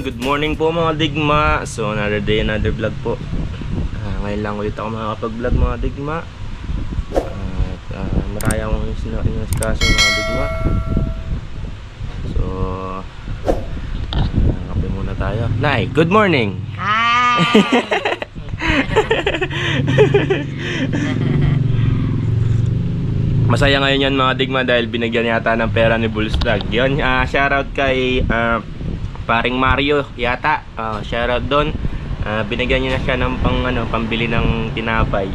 Good morning po mga digma. So another day, another vlog po. Ngayon lang ulit ako makakapag-vlog mga digma. Maraya akong sinasikaso mga digma. So kape muna tayo. Nay, good morning. Hi. Masaya ngayon yan mga digma dahil binigyan yata ng pera ni Bullsdag. Yun, shoutout kay paring Mario yata, shoutout doon. Binigyan niya na siya ng pambili ng tinapay.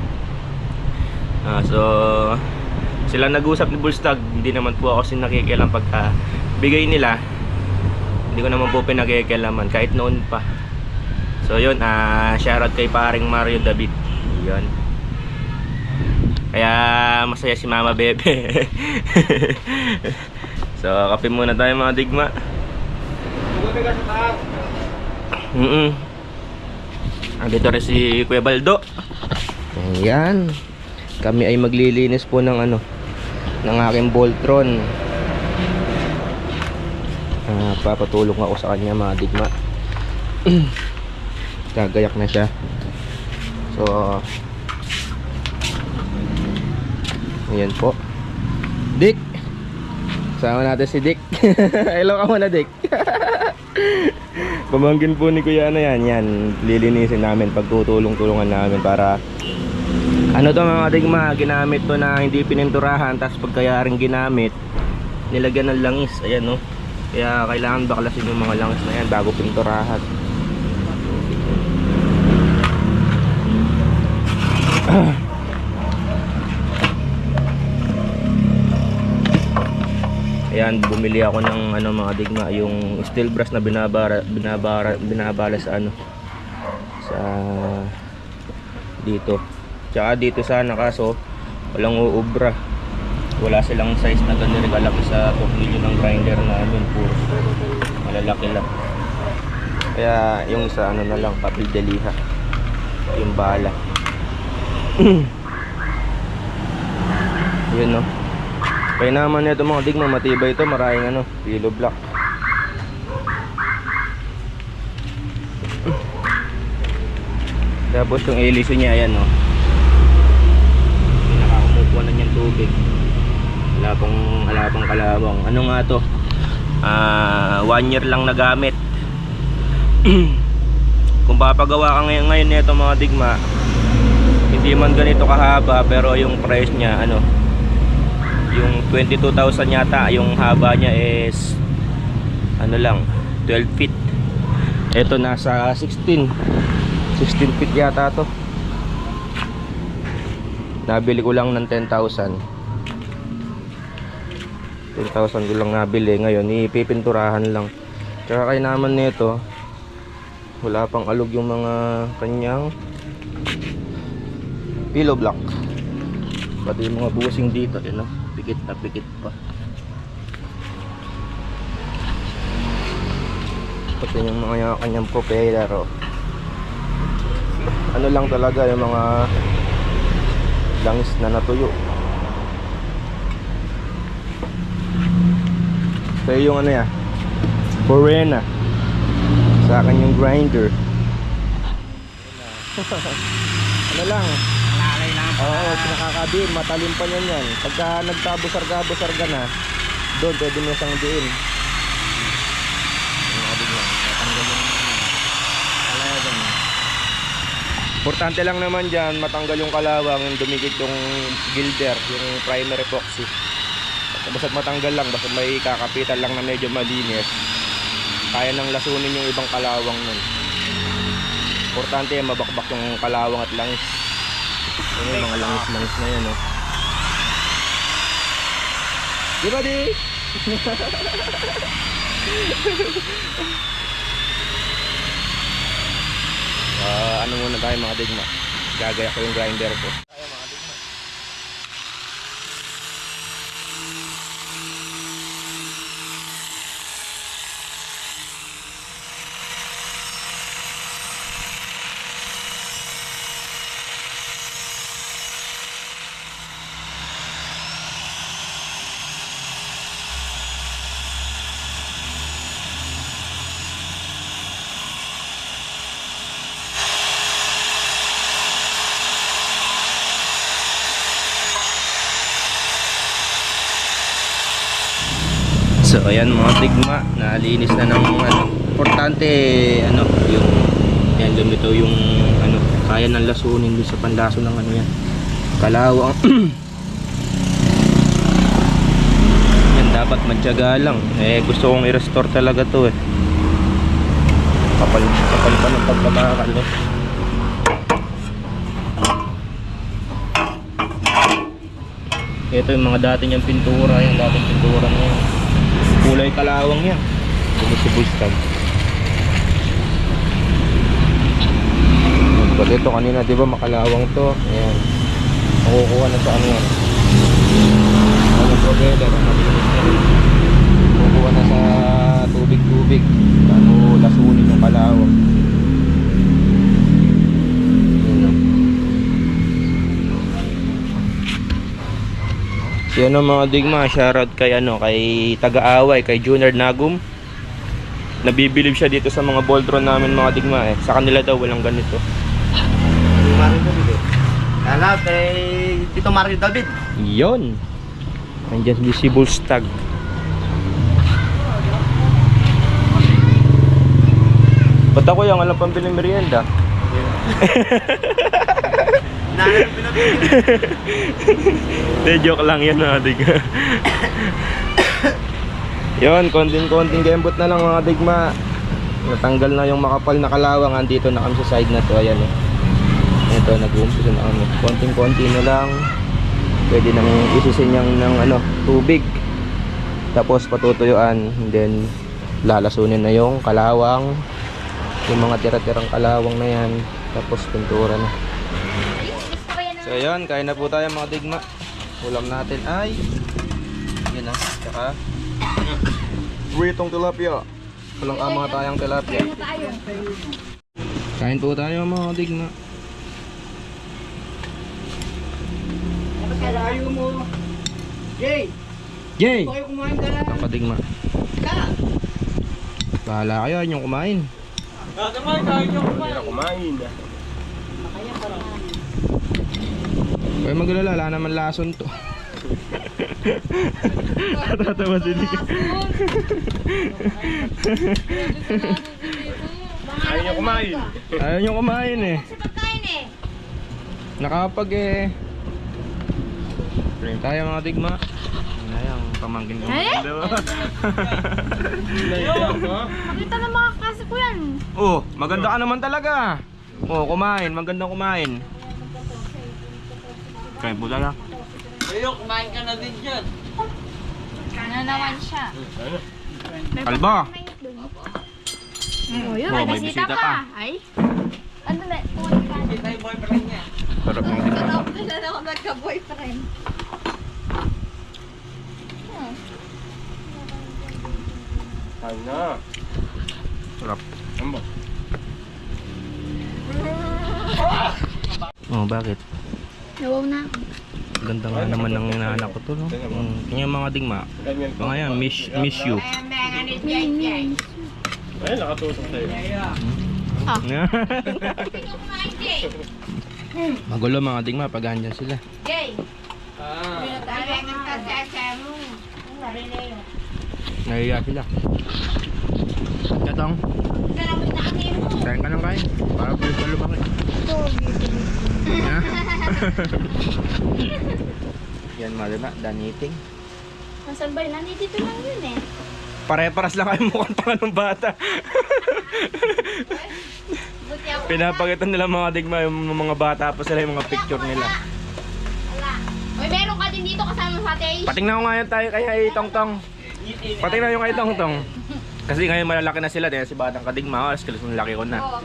So sila nag-usap ni Bullstag, hindi naman po ako nakikialam pagka bigay nila. Hindi ko naman po pinakikialaman kahit noon pa. So yun, shoutout kay paring Mario David. Yun. Kaya masaya si Mama Bebe. So kape muna tayo mga digma. Dito rin si Kuya Baldo. Ayan. Kami ay maglilinis po ng ng aking Voltron. Papatulong ako sa kanya mga digma. Gagayak na siya. So ayan po. Dick, sama natin si Dick. Hello ka muna, Dick. Pamangkin po ni Kuya yan, lilinisin namin, pagtutulong-tulungan namin para to mga digma, ginamit to na hindi pininturahan, tapos pagkayaring ginamit nilagyan ng langis, ayan no. Kaya kailangan baklasin yung mga langis na yan bago pinturahan. Ayan, bumili ako ng mga digma, yung steel brass na binabala sa sa dito. Tsaka dito sana, kaso walang uubra. Wala silang size na ganun kalaki sa tornilyo ng grinder namin, puro malalaki lang. Kaya yung sa na lang, papel de liha, yung bala. Yun no. Kaya naman ito mga digma, matibay ito, maraming pillow block. Tapos yung eliso niya, ayan no. Pinakakumukuha na niyang tubig. Wala pang kalawang. Ano nga to? 1 year lang nagamit. Kung papagawa ka ngayon nito mga digma, hindi man ganito kahaba, pero yung price niya yung 22,000 yata, yung haba niya is lang 12 feet. Ito nasa 16 feet yata to. Nabili ko lang ng 10,000 ko lang nabili. Ngayon ipipinturahan lang. Tsaka kaya naman nito, wala pang alog yung mga kanyang pillow block, pati yung mga bushing dito, pikit na pikit pa. Pati yung mga kanyang propeller, lang talaga yung mga langis na natuyo. So yung Borena sa akin yung grinder. Lang Lalay lang. oo, nakakabin, matalim pa yan. Pagka nagtabusar-busar ka na, doon pwede mo siyang diin. Importante lang naman dyan, matanggal yung kalawang, yung dumikit yung gilder, yung primer epoxy. Basta matanggal lang, basta may kakapitan lang na medyo malinis, kaya nang lasunin yung ibang kalawang nun. Importante mabakbak yung kalawang at langis. Yun yung mga langis na yan, Di ba, di? Mag-ano muna tayo mga digma. Gagaya ko yung grinder ko. Tayo mga digma. So ayan mga digma, nalinis na ng ano, importante ano, yung yan lumito yung ano, kaya ng lasunin dun sa panlaso ng ano yan, kalawang. Yan dapat matyaga lang. Gusto kong i-restore talaga to kapal pa ng pagkabakal Ito yung mga dati niyang pintura, yung dating pintura niya. Kulay kalawang yan. Si Bulstag. Pag ito kanina, di ba makalawang to? Ayan. Makukuha na sa ano yan. Ano provider, malinis na rin. Makukuha na sa tubig-tubig. Ano, lasunin yung kalawang. Yan ang mga digma, shoutout kay ano, kay Taga-Away, kay Junior Nagum. Nabibilib siya dito sa mga boldron namin mga digma Sa kanila daw walang ganito. Mario David Shoutout kay Tito Mario David. Yon. Nandiyan si Bulstag. Ba't ako yung alam pambiling merienda? De, joke lang yan mga digma. Yun, konting gembot na lang mga digma. Natanggal na yung makapal na kalawang. Andito na kami sa side na to. Ayan ito, nag-uumpisa na kami. Konting na lang. Pwede nang isisin yung ng ano, tubig. Tapos patutuyuan. And then lalasunin na yung kalawang. Yung mga tira-tirang kalawang na yan. Tapos pintura na. So ayun, kain na po tayo mga digma. Ulam natin ay yun tsaka britong tilapia. Walang mga tayang tilapia. Kain po tayo mga digma. Ayaw mo. Jay! Yay! Kayo kumain ka na. Ang kadigma. Bahala kayo, inyong kumain. Kumain. Kaya maglala, wala naman lason to. Natatawa sila. Ayaw niyo kumain. Ayaw nyo kumain Nakapag Drink tayo mga digma. Ayang pamangkin ko. Makita na mga klase ko yan. Oh, maganda ka naman talaga. Oh, kumain, magandang kumain. Kain po talaga. Ayaw, kumain ka na din dyan. Ano naman siya? Kalba. Oh, yun, Oh, may may bisita bisita pa. pa. Ay? Ano na? Kita yung boyfriend niya. Sarap ng digma. Kailan ako nagka-boyfriend? Kain na. Sarap. Ano? Oh, bakit? Nawaw na. Ganda nga naman ng inaanak ko to, no? Yung mga digma. Mga yan, miss you. Ay, nakatusok sa'yo. Magulo mga digma pag andyan sila. Jay! Nahiya sila. Katong, kain ka ng kain. Para pwede ka lumaki. Yan mga digma, daniting. Nasaan ba yun? Nandito lang yun Pare-paras lang kayo mukhang tanga ng bata. Buti ako. Pinapakita nila mga digma yung mga bata pa sila yung mga picture nila. Wala. Uy, meron ka din dito kasama sa ate. Patingnan ko ngayon tayo kay Tongtong. Patingnan yung kay Tongtong. Kasi ngayon malalaki na sila dahil si Batang Kadigma, kalos laki ko na. Oo.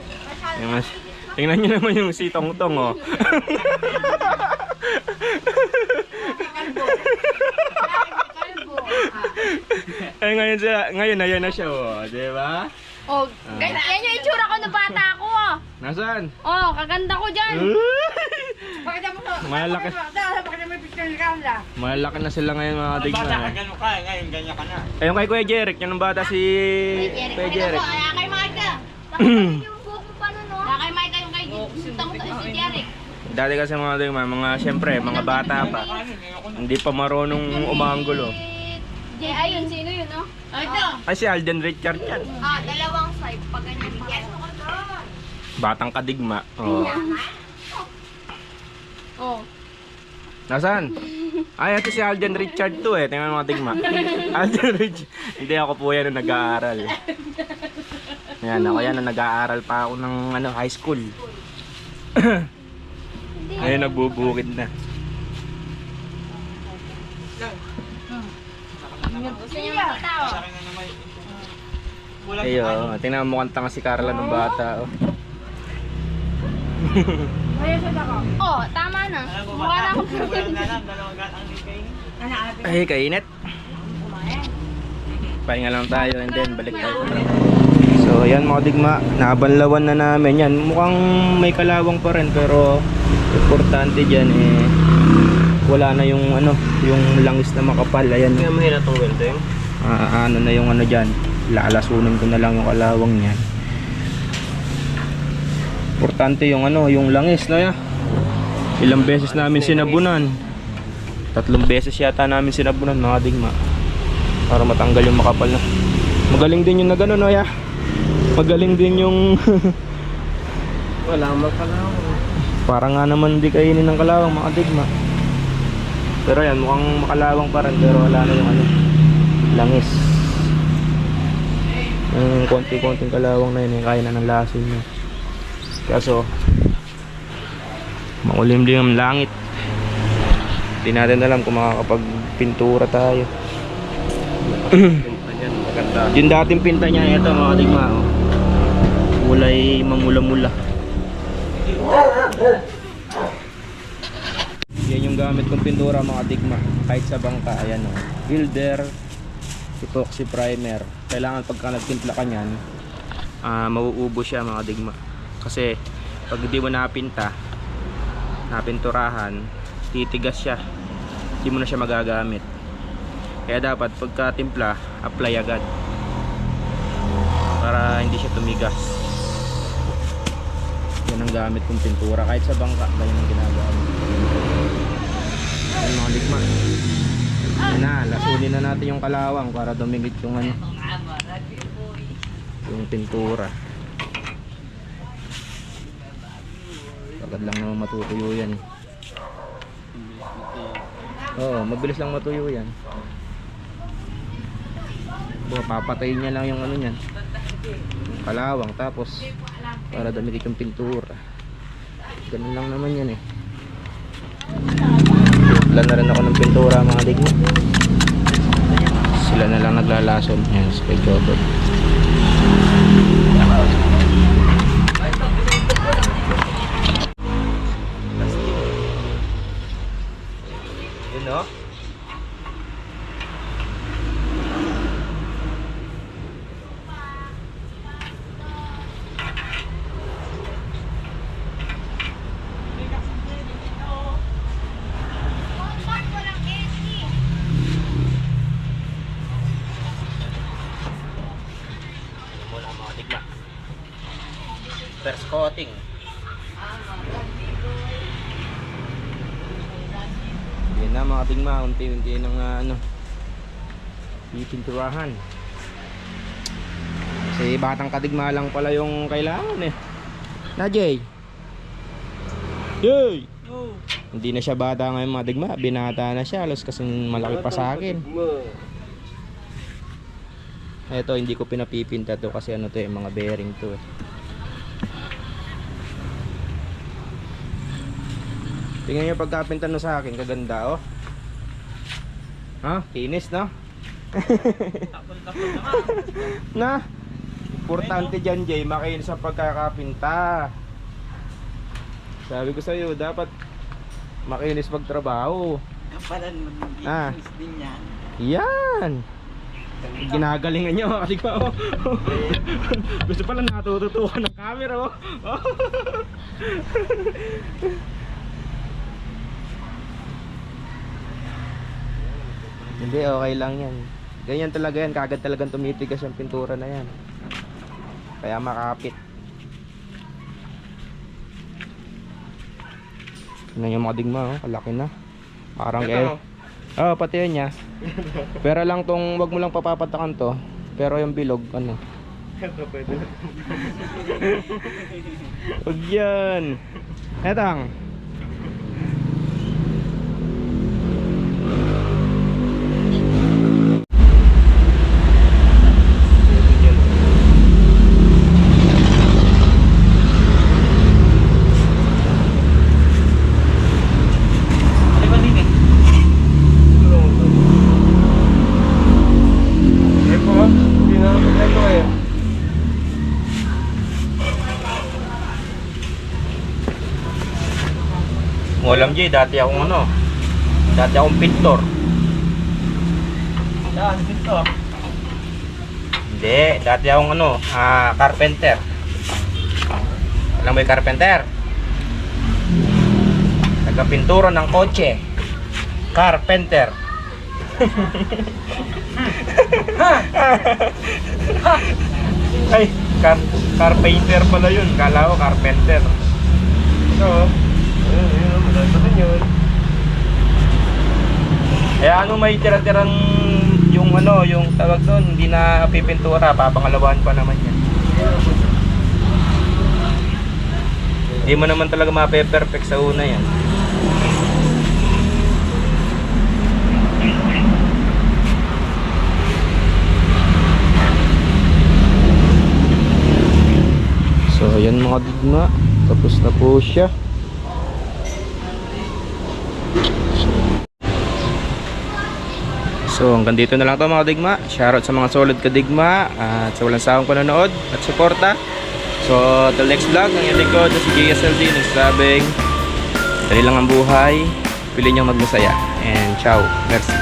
Yung mas Tingnan nyo naman yung si Tongtong, oh. Ngayon ayan na siya, oh. Diba? Oh, ganyan yan yung itsura ko nung bata ako, oh. Nasaan? Oh, kaganda ko dyan. Malaki. Malaki na sila ngayon mga Bata digma. ka, gano'n ka. Ngayon, ganyan ka na. Ayun kay Kuya Jeric, yung bata si Kuya Jeric. Kay Micah. Yung buhok mo pa nun, no? Kay Micah yung kay si Derek. Dati kasi mga digma, syempre, mga bata pa. Hindi pa marunong umanggulo. Ayun, sino yun, no? Ito. Ay si Alden Richard yan. Dalawang swipe. Pag ganyan pa. Batang kadigma. Oh. Oh. Nasaan? Ay, ito si Alden Richard to eh. Tingnan mo mga digma. Alden Richard. Hindi ako po yan nung nag-aaral. Yan, ako yan nung nag-aaral pa ako ng high school. Ngayon nagbubukid na. Gusto niya makita, oh. Sa akin na naman. Kulang Ayo, tingnan mo mukhang tanga si Carla nung bata. Oh. Oh, tama na. Alam mo Mukha na ba? ako. Kulang na lang. Dalawang gatang din kayo. Ay, kainit. Pahinga lang tayo and then balik tayo. So, ayan mga digma, nabanlawan na namin yan. Mukhang may kalawang pa rin pero importante dyan eh wala na yung yung langis na makapal. Ayan. Kaya mahirap itong welding. Ano na yung dyan. Lalasunin ko na lang yung kalawang niyan. Importante yung yung langis na ya. Ilang beses namin sinabunan. 3 beses yata namin sinabunan mga digma. Para matanggal yung makapal na. Magaling din yung nagano no ya. Magaling din yung Wala mang kalawang. para nga naman hindi kainin ng kalawang mga digma. Pero yan mukhang makalawang pa rin pero wala na yung langis. Yung konti-konting kalawang na yun kaya na ng lason niya. Kaso makulimlim ang langit. Hindi natin alam kung makakapagpintura tayo. Yung dating pinta niya ito mga digma, oh. Kulay mamula-mula. Yan yung gamit kong pintura mga digma. Kahit sa bangka, ayan oh. Builder epoxy primer. Kailangan pagka nagtimpla ka nyan, mauubos siya mga digma. Kasi pag hindi mo napinturahan, titigas siya. Hindi mo na siya magagamit. Kaya dapat pagka timpla, apply agad para hindi siya tumigas. Yan ang gamit kong pintura. Kahit sa bangka, ganyan ang ginagamit. Yan mga digma. Yan na, lasunin na natin yung kalawang para dumigit yung yung pintura. Agad lang naman matutuyo yan. Oo, mabilis lang matuyo yan. Papatayin niya lang yung niyan, kalawang, tapos para dumikit yung pintura. Ganun lang naman yan eh. Plan na rin ako ng pintura mga digma. Sila na lang naglalason. Yan, si Kay Jobot. Yun o. First coating. Yan na mga tingma, unti-unti ng pipinturahan. Kasi batang kadigma lang pala yung kailangan eh. Na Jay? Yay! Oh. Hindi na siya bata ngayon mga digma, binata na siya, halos kasi malaki pa sa akin. Ito hindi ko pinapipinta to kasi to eh, mga bearing to eh. Tingnan nyo pagkapinta no sa akin, kaganda oh. Ha? Kinis no? Na? Importante dyan Jay, makinis sa pagkakapinta. Sabi ko sa'yo, dapat makinis magtrabaho. Kapalan mo Ah. din yan. Yan! Ginagalingan nyo, kasi pa oh. Gusto pala natututukan ng camera oh. Hindi, okay lang yan. Ganyan talaga yan, kagad talagang tumitigas yung pintura na yan. Kaya makapit. Yan yung mga digma oh, kalaki na. Parang kayo. Oh, pati yun niya. Pero lang tong, wag mo lang papapatakan to. Pero yung bilog, ano? Ito pwede. Wag yan. Etang. Ano ba din eh? Eko, hindi na ako eko eh. Alam Jay, dati akong ano? Dati akong pintor. Yan, dito. Hindi, dati akong ano, carpenter. Alam mo yung carpenter? Nagpapintura ng kotse. Carpenter. Ay, carpenter pala yun. Kala ko carpenter. Ito. Ayun, malaki pa din yun. Kaya ano may tira-tirang yung ano, yung tawag doon, hindi na pipintura, papangalawahan pa naman yan. Hindi mo naman talaga mape-perfect sa una yan. So ayan mga digma, tapos na po siya. So hanggang dito na lang to mga digma. Shoutout sa mga solid ka digma at sa walang sawang panonood at suporta. So till next vlog, ang yung likod na si JSLD nagsabing dali lang ang buhay, pili niyang magmasaya. And ciao, merci.